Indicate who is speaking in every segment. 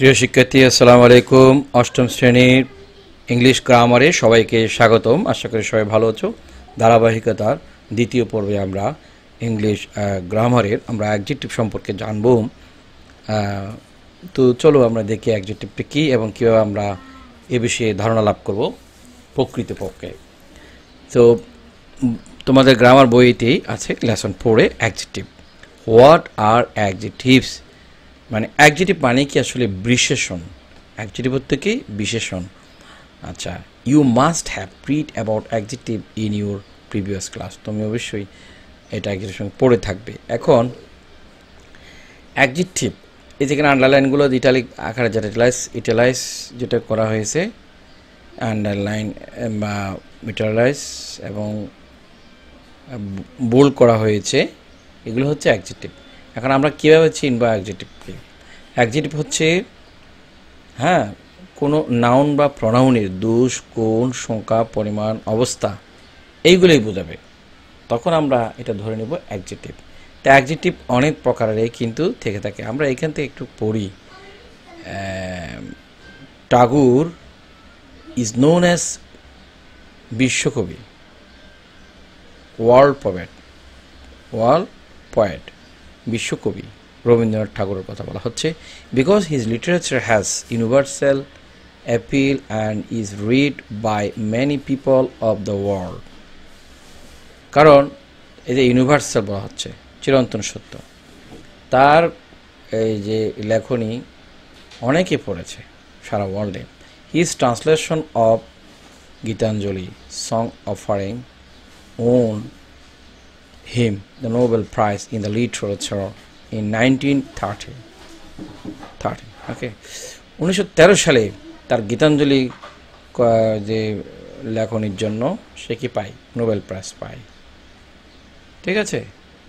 Speaker 1: প্রিয় শিক্ষার্থী, আসসালামু আলাইকুম। অষ্টম শ্রেণীর ইংলিশ গ্রামারে সবাইকে স্বাগতম। আশা করি সবাই ভালো আছো। ধারাবাহিকতার দ্বিতীয় পর্বে আমরা ইংলিশ গ্রামারের আমরা অ্যাডজেক্টিভ সম্পর্কে জানব। তো চলো আমরা দেখি অ্যাডজেক্টিভটা কী এবং কীভাবে আমরা এ বিষয়ে ধারণা লাভ করব প্রকৃতপক্ষে। তো তোমাদের গ্রামার বইতেই আছে লেসন 4-এ অ্যাডজেক্টিভ। হোয়াট আর অ্যাডজেক্টিভস, মানে অ্যাডজেক্টিভ মানে কি আসলে বিশেষণ। অ্যাডজেক্টিভ হচ্ছে কি বিশেষণ। আচ্ছা, you must have read about adjective in your previous class. তুমি অবশ্যই এটা অ্যাডজেক্টিভ পড়ে থাকবে। এখন অ্যাডজেক্টিভ, এই যেখানে আন্ডারলাইনগুলো ইটালিক আকারে যেটা ইটালাইজ যেটা করা হয়েছে, আন্ডারলাইন বা ইটালাইজ এবং বোল্ড করা হয়েছে, এগুলো হচ্ছে অ্যাডজেক্টিভ। এখন আমরা কীভাবে চিনব অ্যাডজেক্টিভকে? অ্যাডজেক্টিভ হচ্ছে কোনো নাউন বা প্রনাউনের দোষ, গুণ, সংখ্যা, পরিমাণ, অবস্থা এইগুলোই বোঝাবে। তখন আমরা এটা ধরে নেব অ্যাডজেক্টিভ। তো অ্যাডজেক্টিভ অনেক প্রকারের কিন্তু থেকে থাকে। আমরা এখান থেকে একটু পড়ি। টাগোর ইজ নোন অ্যাজ বিশ্বকবি, ওয়ার্ল্ড পয়েট, বিশ্বকবি রবীন্দ্রনাথ ঠাকুরের কথা বলা হচ্ছে। Because his literature has universal appeal and is read by many people of the world. কারণ এই যে ইউনিভার্সাল বলা হচ্ছে, চিরন্তন সত্য, তার এই যে লেখনী অনেকে পড়েছে সারা ওয়ার্ল্ডে। His translation of Gitanjali song offering won him the Nobel Prize in the Literature in 1930. Okay, 1913 সালে তার গীতাঞ্জলি যে লেখনির জন্য সে কি পায়? নোবেল প্রাইজ পায়। ঠিক আছে।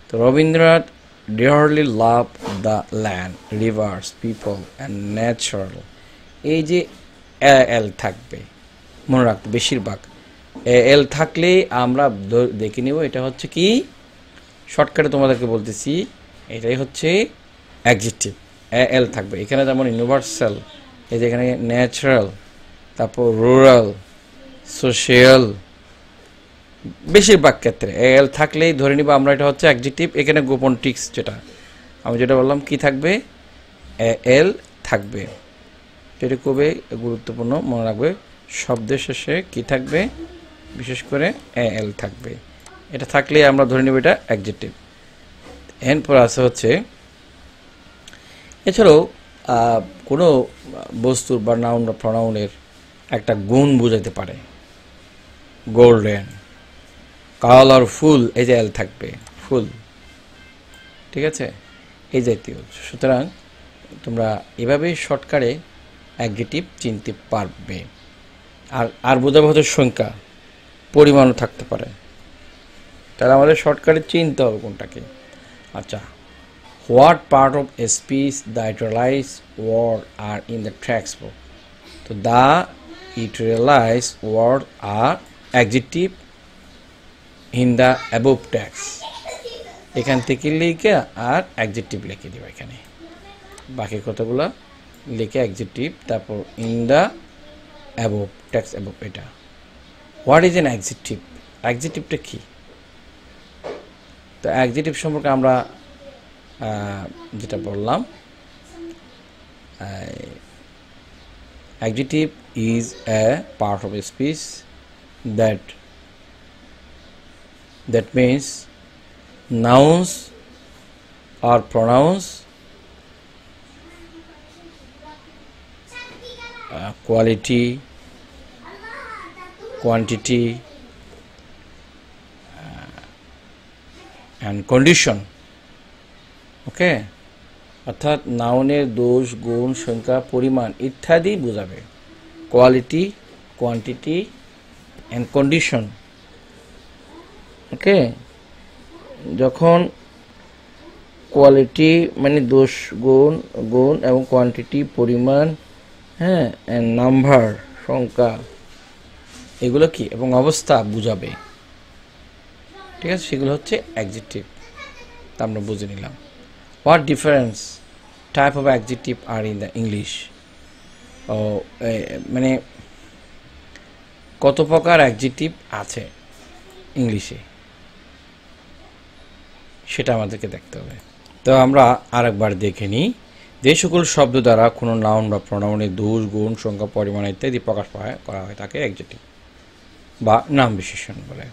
Speaker 1: তো Rabindranath dearly loved the land, rivers, people and natural। এই যে এল থাকবে, মনে রাখতে বেশিরভাগ এল থাকলে আমরা দেখে নিব এটা হচ্ছে কি, শর্টকাটে তোমাদেরকে বলতেছি, এটাই হচ্ছে অ্যাডজেক্টিভ। এল থাকবে এখানে, যেমন ইউনিভার্সাল, এই যে এখানে ন্যাচারাল, তারপর রুরাল, সোশিয়াল, বেশিরভাগ ক্ষেত্রে এল থাকলেই ধরে নিব আমরা এটা হচ্ছে অ্যাডজেক্টিভ। এখানে গোপন টিক্স যেটা আমি যেটা বললাম কি থাকবে, এল থাকবে। এটা খুবই গুরুত্বপূর্ণ, মনে রাখবে। শব্দের শেষে কি থাকবে? বিশেষ করে এল থাকবে। এটা থাকলে আমরা ধরে নেব এটা অ্যাডজেক্টিভ। এরপর আছে হচ্ছে, এছাড়াও কোনো বস্তুর বা নাউন বা প্রনাউনের একটা গুণ বোঝাতে পারে। গোল্ডেন, কালারফুল, এই যে এল থাকবে, ফুল। ঠিক আছে, এই জাতীয়। সুতরাং তোমরা এভাবেই শর্টকাটে অ্যাডজেক্টিভ চিনতে পারবে। আর বোঝাবো হচ্ছে সংখ্যা, পরিমাণও থাকতে পারে। তাহলে আমাদের শর্টকাটে চিনতে হবে কোনটাকে। আচ্ছা, what part of a speech the italicize word are in the textbook. তো the italicize word are adjective in the above text. এখান থেকে লিখে আর অ্যাডজেক্টিভ লিখে দেবো এখানে, বাকি কথাগুলো লিখে অ্যাডজেক্টিভ, তারপর in the above text, above. এটা হোয়াট ইজ অ্যান অ্যাডজেক্টিভ? অ্যাডজেক্টিভটা কী? তো অ্যাডজেক্টিভ সম্পর্কে আমরা যেটা বললাম, adjective is a part of a speech that means nouns or pronouns, quality, quantity and condition। Okay, অর্থাৎ নাউনের দোষ, গুণ, সংখ্যা, পরিমাণ ইত্যাদি বোঝাবে। Quality, quantity and condition. Okay, যখন কোয়ালিটি মানে দোষ, গুণ এবং কোয়ান্টিটি পরিমাণ, অ্যান্ড নাম্বার সংখ্যা, এগুলো কি এবং অবস্থা বুঝাবে। ঠিক আছে, সেগুলো হচ্ছে অ্যাডজেক্টিভ। তা আমরা বুঝে নিলাম। What difference type of adjective are in the English? ও মানে কত প্রকার অ্যাডজেক্টিভ আছে ইংলিশে সেটা আমাদেরকে দেখতে হবে। তো আমরা আরেকবার দেখে নিই, যে সকল শব্দ দ্বারা কোনো নাউন বা প্রোনাউনের দোষ, গুণ, সংখ্যা, পরিমাণ ইত্যাদি প্রকাশ করা হয় তাকে অ্যাডজেক্টিভ বা নাম বিশেষণ বলে।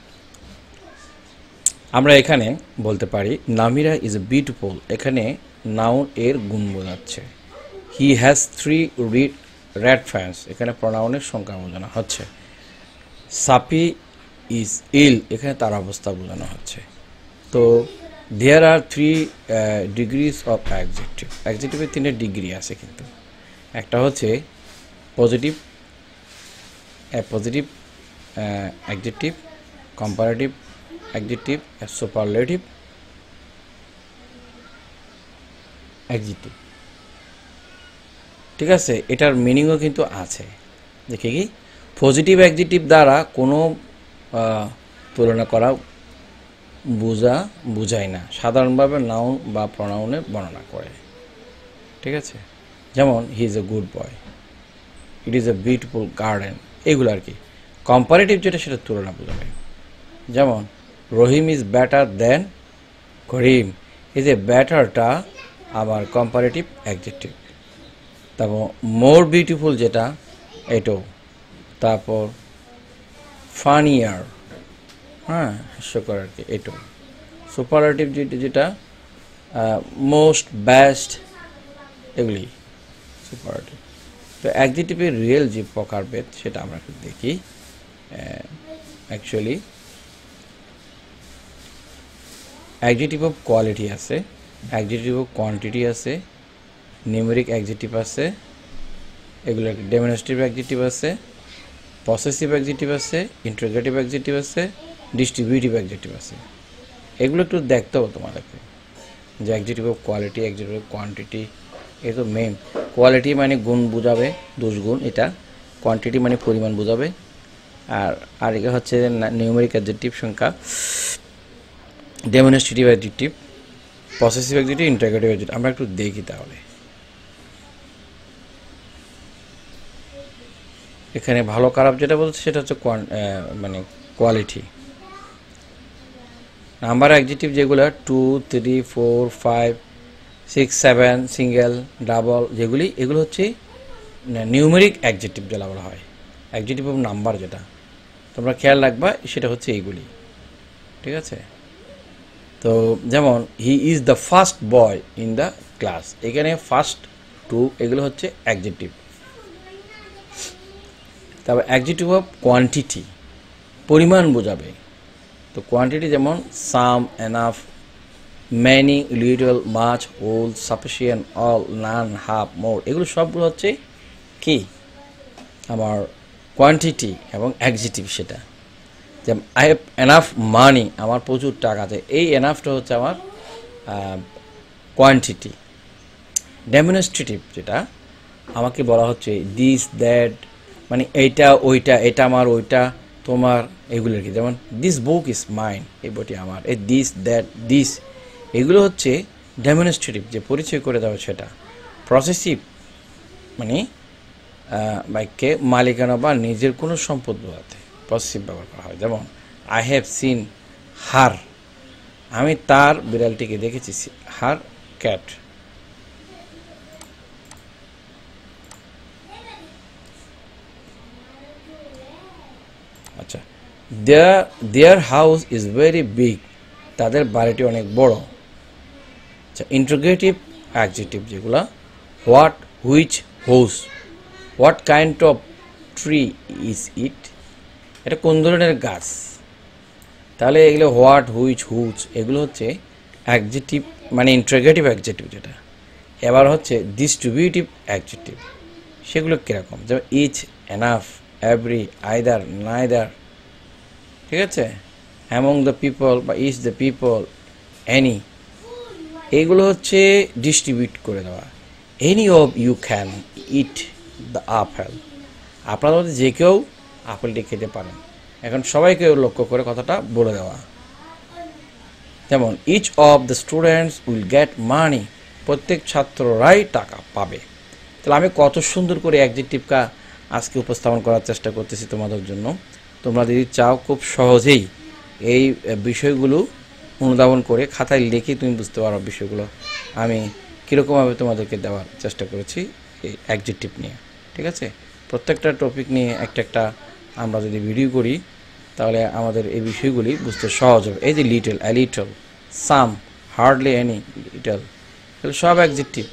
Speaker 1: আমরা এখানে বলতে পারি নামিরা ইজ এ বিউটিফুল, এখানে নাউন এর গুণ বোঝাচ্ছে। হি হ্যাজ 3 রেড ফ্যান্স, এখানে প্রোনাউনের সংখ্যা বোঝানো হচ্ছে। সাপি ইজ ইল, এখানে তার অবস্থা বোঝানো হচ্ছে। তো দেয়ার আর 3 ডিগ্রিজ অফ অ্যাডজেক্টিভ, অ্যাডজেক্টিভের 3 ডিগ্রি আছে কিন্তু। একটা হচ্ছে positive adjective, comparative adjective, superlative adjective. ঠিক আছে, এটার মিনিংও কিন্তু আছে। দেখি কি, পজিটিভ অ্যাডজেক্টিভ দ্বারা কোনো তুলনা করা বুঝায় না, সাধারণভাবে নাউন বা প্রোনাউনের বর্ণনা করে। ঠিক আছে, যেমন he is a good boy, it is a beautiful garden, এগুলো আর কি। কম্পারেটিভ যেটা সেটা তুলনা বোঝাবে, যেমন রহিম ইজ বেটার দেন করিম, এই যে বেটারটা আবার কম্পারেটিভ অ্যাডজেক্টিভ। তারপর মোর বিউটিফুল যেটা এটাও, তারপর ফানিয়ার, হ্যাঁ হাস্যকর আর কি, এটাও। সুপারলেটিভ যেটা মোস্ট বেস্ট, এগুলি সুপারলেটিভ। তো অ্যাডজেক্টিভের রিয়েল যে প্রকারভেদ সেটা আমরা একটু দেখি। অ্যাকচুয়ালি অ্যাডজেক্টিভ অফ কোয়ালিটি আছে, অ্যাডজেক্টিভ অফ কোয়ান্টিটি আছে, নিউমেরিক অ্যাডজেক্টিভ আছে, এগুলো ডেমনস্ট্রেটিভ অ্যাডজেক্টিভ আছে, পসেসিভ অ্যাডজেক্টিভ আছে, ইন্টারোগেটিভ অ্যাডজেক্টিভ আছে, ডিস্ট্রিবিউটিভ অ্যাডজেক্টিভ আছে। এগুলো একটু দেখতে হবে তোমাদেরকে, যে adjective of quality, adjective of quantity, এ তো মেইন। কোয়ালিটি মানে গুণ বোঝাবে, দোষ গুণ, এটা। কোয়ান্টিটি মানে পরিমাণ বোঝাবে। আর এটা হচ্ছে নিউমেরিক অ্যাডজেক্টিভ, সংখ্যা। Demonstrative adjective, possessive adjective, interrogative adjective. আমরা একটু দেখি তাহলে। এখানে ভালো খারাপ যেটা বলছে সেটা হচ্ছে মানে কোয়ালিটি। নাম্বার অ্যাডজেক্টিভ যেগুলো 2, 3, 4, 5, 6, 7, সিঙ্গেল, ডাবল যেগুলি, এগুলো হচ্ছে নিউমেরিক অ্যাডজেক্টিভ যেটা বলা হয়। অ্যাডজেক্টিভ অফ নাম্বার যেটা তোমরা খেয়াল রাখবা সেটা হচ্ছে এইগুলি। ঠিক আছে, তো যেমন he is the first boy in the class, এখানে ফার্স্ট, টু, এগুলো হচ্ছে অ্যাডজেক্টিভ। তারপর অ্যাডজেক্টিভ অফ কোয়ান্টিটি, পরিমাণ বোঝাবে। তো কোয়ান্টিটি যেমন some, enough, many, little, much, whole, sufficient, all, none, half, more, এগুলো সবগুলো হচ্ছে কি আমার কোয়ান্টিটি এবং অ্যাডজেক্টিভ সেটা। যেমন আই হ্যাভ এনাফ মানি, আমার প্রচুর টাকা আছে, এই এনাফটা হচ্ছে আমার কোয়ান্টিটি। ডেমনস্ট্রেটিভ যেটা আমাকে বলা হচ্ছে দিস দ্যাট, মানে এইটা ওইটা, এটা আমার ওইটা তোমার, এগুলো আর কি। যেমন দিস বুক ইজ মাইন, এই বইটি আমার, এই দিস দ্যাট দিস, এগুলো হচ্ছে ডেমনস্ট্রেটিভ, যে পরিচয় করে দেওয়া সেটা। প্রসেসিভ মানে বাক্যে মালিকানা বা নিজের কোনো সম্পদ বোঝাতে পসেসিভ ব্যবহার করা হয়। যেমন আই হ্যাভ সিন হার, আমি তার বিড়ালটিকে দেখেছি, হার ক্যাট। আচ্ছা, their house is very big, তাদের বাড়িটি অনেক বড়। আচ্ছা, ইন্টারোগেটিভ অ্যাডজেক্টিভ যেগুলা what, which, whose, what kind of tree is it, এটা কোন ধরনের গাছ। তাহলে এগুলো হোয়াট, হুইচ, হুজ, এগুলো হচ্ছে অ্যাডজেক্টিভ মানে ইন্টারোগেটিভ অ্যাডজেক্টিভ যেটা। এবার হচ্ছে ডিস্ট্রিবিউটিভ অ্যাডজেক্টিভ, সেগুলো কীরকম, যেমন each, enough, every, either, neither. ঠিক আছে, অ্যামং দ্য পিপল বা ইচ দ্য পিপল, এনি, এইগুলো হচ্ছে ডিস্ট্রিবিউট করে দেওয়া। Any of you can eat the apple, আপনার মধ্যে যে কেউ আপেলটি খেতে পারেন। এখন সবাইকে লক্ষ্য করে কথাটা বলে দেওয়া। যেমন each of the students will get money, প্রত্যেক ছাত্ররাই টাকা পাবে। তাহলে আমি কত সুন্দর করে অ্যাডজেক্টিভটা আজকে উপস্থাপন করার চেষ্টা করতেছি তোমাদের জন্য। তোমরা যদি চাও খুব সহজেই এই বিষয়গুলো অনুধাবন করে খাতায় লিখে তুমি বুঝতে পারো বিষয়গুলো আমি কীরকমভাবে তোমাদেরকে দেওয়ার চেষ্টা করেছি এই অ্যাডজেক্টিভ নিয়ে। ঠিক আছে, প্রত্যেকটা টপিক নিয়ে একটা একটা আমরা যদি ভিডিও করি তাহলে আমাদের এই বিষয়গুলি বুঝতে সহজ হবে। এই যে লিটল, অ্যা লিটল, সাম, হার্ডলি এনি, লিটল, এগুলো সব অ্যাডজেক্টিভ,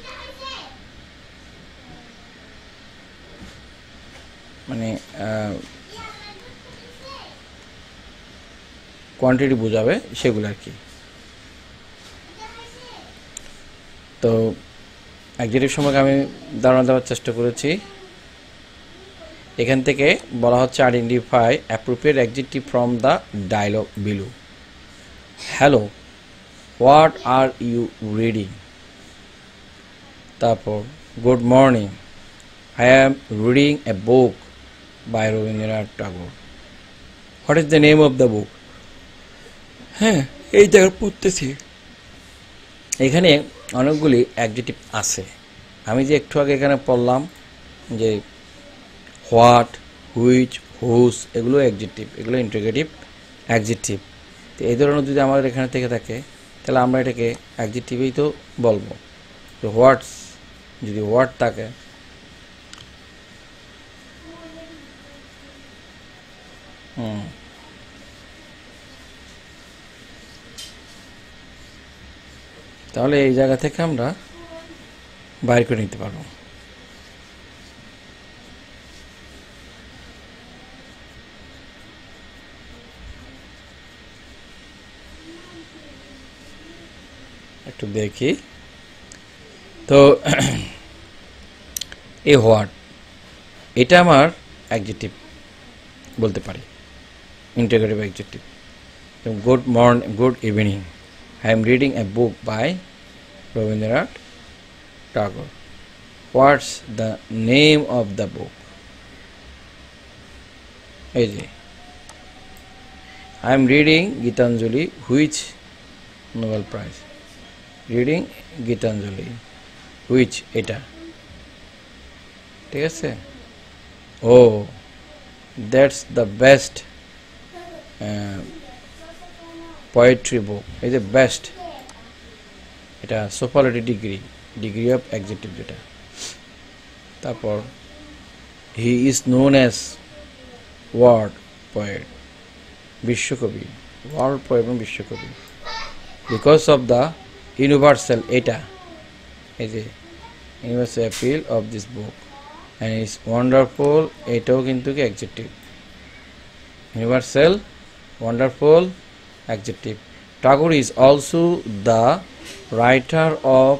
Speaker 1: মানে কোয়ান্টিটি বোঝাবে সেগুলো আর কি। তো অ্যাডজেক্টিভ সম্পর্কে আমি ধারণা দেওয়ার চেষ্টা করেছি। এখান থেকে বলা হচ্ছে identify appropriate adjective from the dialog below. Hello, what are you reading? তারপর good morning, I am reading a book by Rabindranath Tagore. What is the name of the book? হ্যাঁ, এই জায়গায় পড়তেছি। এখানে অনেকগুলি অ্যাডজেক্টিভ আছে। আমি যে একটু আগে এখানে পড়লাম যে হোয়াট, হুইচ, হুস, এগুলো অ্যাডজেক্টিভ, এগুলো ইন্টিগ্রেটিভ অ্যাডজেক্টিভ। তো এই ধরনের যদি আমাদের এখানে থেকে থাকে তাহলে আমরা এটাকে অ্যাডজেক্টিভেই তো বলবো। তো হোয়াটস, যদি হোয়াট থাকে, তাহলে এই জায়গা থেকে আমরা বাইর করে নিতে পারবো। একটু দেখি তো এই হোয়াট, এটা আমার অ্যাডজেক্টিভ বলতে পারি, integrative adjective. Good morning, good evening, I am reading a book by Rabindranath Thakur. What's the name of the book? এই যে I am reading Gitanjali, which Nobel prize? Reading Gitanjali, which, এটা। ঠিক আছে। Oh, that's the best poetry book. এই যে best, এটা superlative degree, degree of adjective যেটা। তারপর he is known as world poet, বিশ্বকবি, ওয়ার্ল্ড পোয়েট এবং বিশ্বকবি। বিকজ অফ দ্য ইউনিভার্সাল, এটা এই যে universal appeal of this book and is wonderful, এটাও কিন্তু কি adjective, universal, wonderful, adjective. Tagore is also the writer of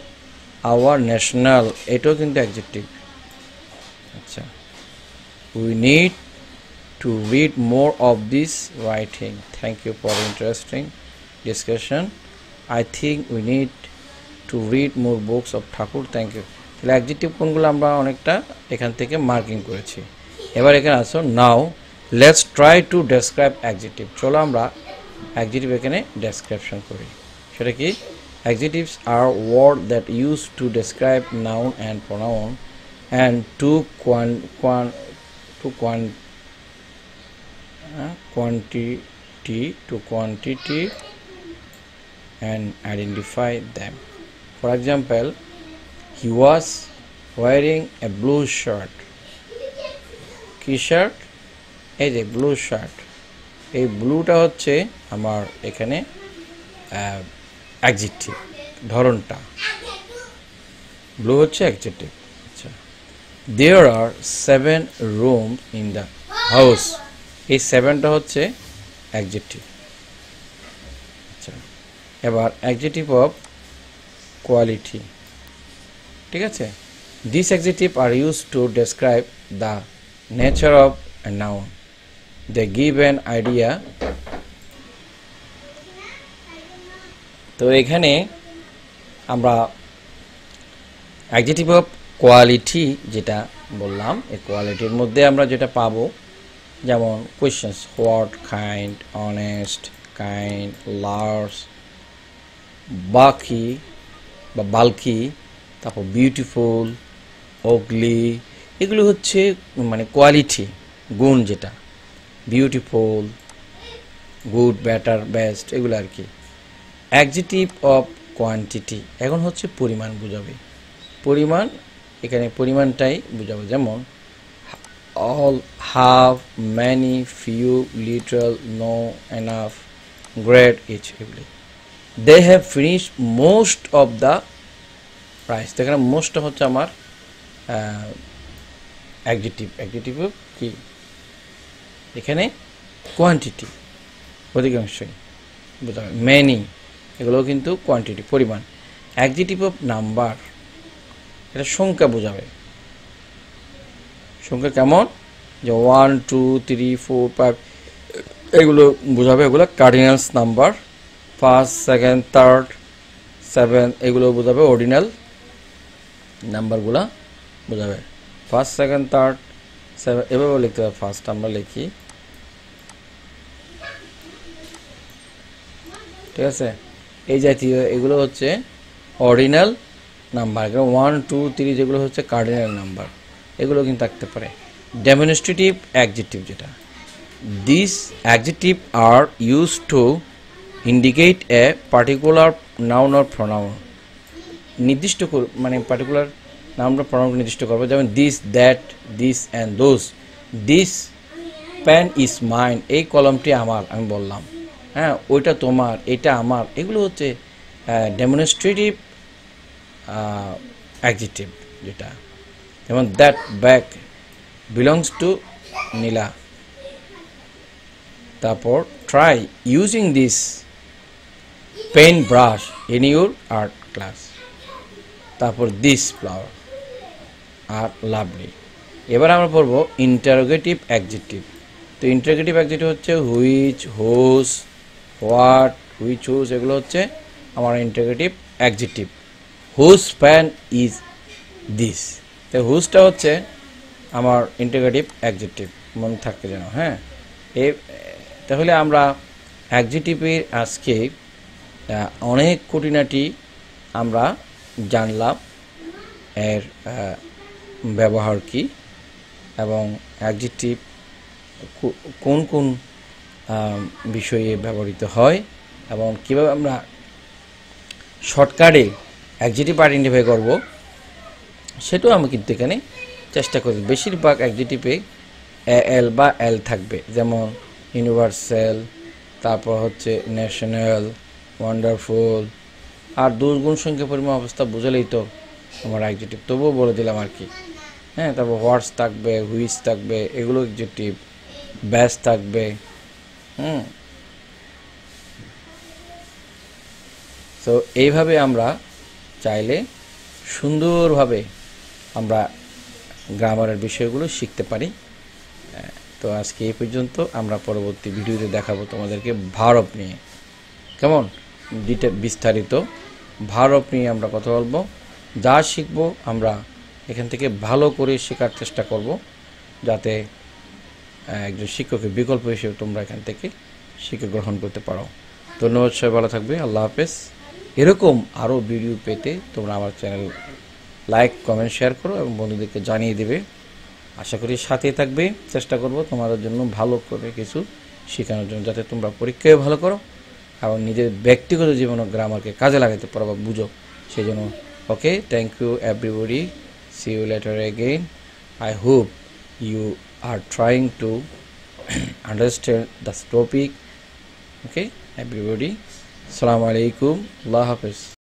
Speaker 1: our national, এটাও কিন্তু অ্যাডজেক্টিভ। আচ্ছা, we need to read more of this writing. Thank you for interesting discussion. I think we need to read more books of Thakur. Thank you. তাহলে adjective কোনগুলো আমরা অনেকটা এখান থেকে marking করেছি। এবার এখানে আসো, now let's try to describe adjective. চলো আমরা অ্যাডজেক্টিভ এখানে ডেসক্রিপশন করি। সেটা কি? Adjectives are word that use to describe noun and pronoun and to quantity and identify them. For example, he was wearing a blue shirt. কি shirt? এই যে blue shirt. এই ব্লুটা হচ্ছে আমার এখানে অ্যাডজেক্টিভ, ধরনটা ব্লু হচ্ছে অ্যাডজেক্টিভ। আচ্ছা, দেয়ার আর 7 rooms ইন দ্য হাউস, এই 7টা হচ্ছে অ্যাডজেক্টিভ। আচ্ছা, এবার অ্যাডজেক্টিভ অফ কোয়ালিটি। ঠিক আছে, this adjective are use to describe the nature of a noun. They give an idea. তো এখানে আমরা অ্যাডজেক্টিভ অফ কোয়ালিটি যেটা বললাম, এই কোয়ালিটির মধ্যে আমরা যেটা পাবো, যেমন questions, what, kind, honest, kind, large, বাকি বা বাল্কি, তারপর বিউটিফুল, অগলি, এগুলো হচ্ছে মানে কোয়ালিটি, গুণ যেটা, বিউটিফুল, গুড, বেটার, বেস্ট, এগুলো আর কি। অ্যাডজেক্টিভ অফ কোয়ান্টিটি, এখন হচ্ছে পরিমাণ বোঝাবে, পরিমাণ, এখানে পরিমাণটাই বোঝাবে, যেমন all, half, many, few, little, no, enough, great, each, এগুলি। They have finish most of the price, তো এখানে মোস্টটা হচ্ছে আমার অ্যাডজেক্টিভ, অ্যাডজেক্টিভ কি এখানে কোয়ান্টিটি, অধিকাংশই বোঝাবে। ম্যানি, এগুলোও কিন্তু কোয়ান্টিটি, পরিমাণ। অ্যাডজেক্টিভ অফ নাম্বার, এটা সংখ্যা বোঝাবে, সংখ্যা কেমন, যে 1 2 3 4 5 এগুলো বোঝাবে, এগুলো cardinals number. First, second, third, 7 এগুলো বোঝাবে অর্ডিনাল নাম্বারগুলা বোঝাবে। ফার্স্ট, সেকেন্ড, থার্ড, 7 এভাবে লিখতে হবে। ফার্স্ট আমরা লিখি, ঠিক আছে, এই জাতীয় এগুলো হচ্ছে অর্ডিনাল নাম্বার। 1 2 3 যেগুলো হচ্ছে কার্ডিনাল নাম্বার, এগুলো কিন্তু থাকতে পারে। ডেমনস্ট্রেটিভ অ্যাডজেক্টিভ যেটা, this adjective are use to indicate a particular noun or pronoun, নির্দিষ্ট মানে পার্টিকুলার নাউন বা প্রনাউন নির্দিষ্ট করবে, যেমন this, that, this and those. This pen is mine, এই কলমটি আমার, আমি বললাম, হ্যাঁ, ওইটা তোমার, এটা আমার, এগুলো হচ্ছে ডেমনস্ট্রেটিভ অ্যাডজেক্টিভ যেটা। যেমন that bag belongs to Nila. তারপর try using this pen brush in your art class. তারপর দিস ফ্লাওয়ার আর লাভলি। এবার আমরা পড়বো ইন্টারোগেটিভ অ্যাডজেক্টিভ। তো ইন্টারোগেটিভ অ্যাডজেক্টিভ হচ্ছে which, whose, what, which, whose, এগুলো হচ্ছে আমার interrogative adjective. Whose pen is this, তো হুজটা হচ্ছে আমার ইন্টারোগেটিভ অ্যাডজেক্টিভ, মনে থাকতে যেন, হ্যাঁ। তাহলে আমরা অ্যাডজেক্টিভের আজকে অনেক খুঁটিনাটি আমরা জানলাম, এর ব্যবহার কি এবং অ্যাডজেক্টিভ কোন কোন বিষয়ে ব্যবহৃত হয় এবং কীভাবে আমরা শর্টকাটে অ্যাডজেক্টিভ আইডেন্টিফাই করব, সেটাও আমি কিন্তু এখানে চেষ্টা করি। বেশিরভাগ অ্যাডজেক্টিভে এল বা এল থাকবে, যেমন ইউনিভার্সাল, তারপর হচ্ছে ন্যাশনাল, ওয়ান্ডারফুল, আর দুর্গুণ সংখ্যা পরিমাণ অবস্থা বুঝলেই তো আমার অ্যাডজেক্টিভ, তবুও বলে দিলাম আর কি, হ্যাঁ। তারপর হোয়াটস থাকবে, হুইচ থাকবে, এগুলো অ্যাডজেক্টিভ, ব্যাস থাকবে, তো এইভাবে আমরা চাইলে সুন্দরভাবে আমরা গ্রামারের বিষয়গুলো শিখতে পারি। তো আজকে এই পর্যন্ত, আমরা পরবর্তী ভিডিওতে দেখাবো তোমাদেরকে ভারত নিয়ে, কেমন বিস্তারিত ভারত নিয়ে আমরা কথা বলবো। যা শিখবো আমরা এখান থেকে ভালো করে শেখার চেষ্টা করব, যাতে একজন শিক্ষকের বিকল্প হিসেবে তোমরা এখান থেকে শিক্ষা গ্রহণ করতে পারো। ধন্যবাদ, সবাই ভালো থাকবে, আল্লাহ হাফেজ। এরকম আরও ভিডিও পেতে তোমরা আমার চ্যানেল লাইক, কমেন্ট, শেয়ার করো এবং বন্ধুদেরকে জানিয়ে দেবে। আশা করি সাথেই থাকবে। চেষ্টা করব তোমাদের জন্য ভালো করে কিছু শেখানোর জন্য, যাতে তোমরা পরীক্ষায় ভালো করো এবং নিজের ব্যক্তিগত জীবনে গ্রামারকে কাজে লাগাতে পারো বা বুঝো, সেই জন্য। Okay, thank you everybody, see you later again. I hope you are trying to understand this topic. Okay, everybody, assalamu alaikum, Allah hafiz.